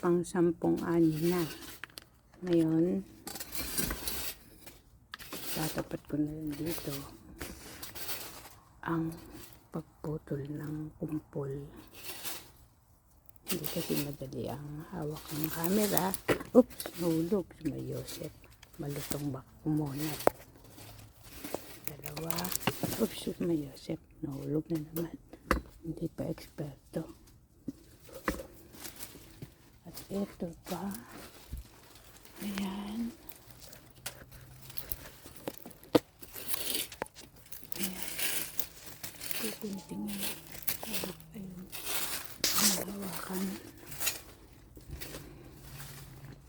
pang 10 ani na. Ngayon, tatapat ko na lang dito ang pagputol ng kumpol. Hindi kasi madali ang hawak ng camera. Oops, nahulog si May Joseph. Malutong baka kumunat. Dalawa. Oops, si May Joseph. Nahulog na naman. Hindi pa eksperto. At ito pa. Ayan. Ayan. Kukunting hawak. Ayun. Hawakan.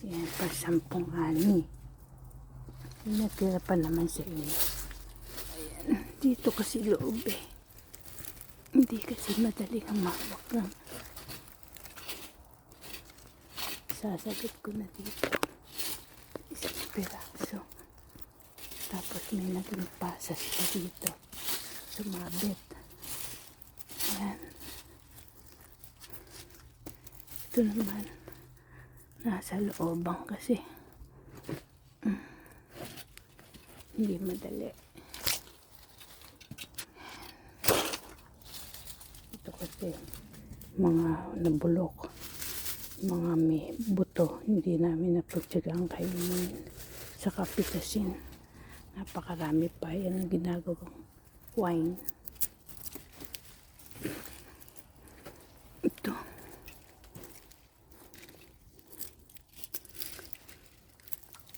Ayan pa 10 ani. Natira pa naman sa inyo. Ayan. Dito kasi loob eh. Hindi kasi madaling humawak ng. Sasagot ko na dito. Isang piraso. Tapos may naging pasas pa dito. Sumabit. Ayan. Ito naman. Nasa loobang kasi. Hindi madali. Ito kasi mga nabulok. Mga may buto. Hindi namin napagtsagang kainin. Sa kapitasin. Napakarami pa. Yan ang ginagawang wine. Ito.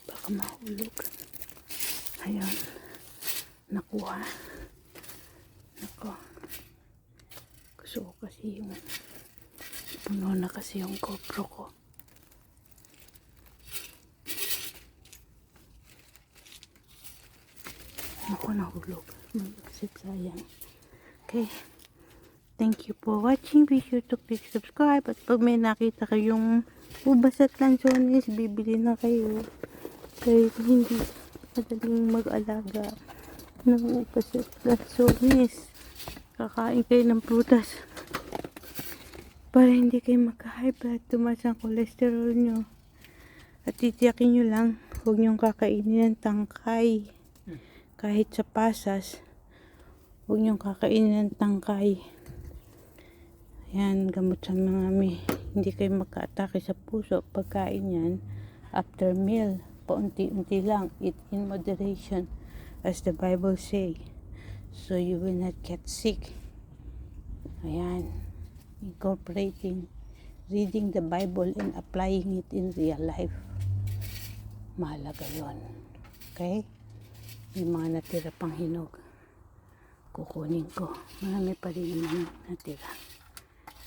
Baka mahulog. Ayan. Nakuha. Nako. Gusto ko kasi yung puno na kasi yung GoPro ko. Naku, nahulog. Mag-exit, sayang. Okay. Thank you for watching. Be sure to click subscribe. At pag may nakita kayong ubas at lansones, bibili na kayo. Kahit hindi madaling mag-alaga ng ubas at lansones. Kakain kayo ng prutas. Para hindi kayo magka-high blood, tumaas ang cholesterol nyo. At titiyakin nyo lang, huwag nyong kakainin ng tangkay. Kahit sa pasas, huwag nyong kakainin ng tangkay. Yan, gamot sa mga hindi kayo magka-atake sa puso. Pagkain yan, after meal, paunti-unti lang. Eat in moderation, as the Bible say. So you will not get sick. Ayan. Incorporating, reading the Bible and applying it in real life. Mahalaga yun. Okay? Yung mga natira pang hinog, kukunin ko. Marami pa rin naman natira.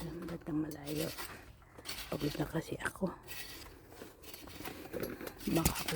Alam ba't na malayo? Pagod na kasi ako. Baka ako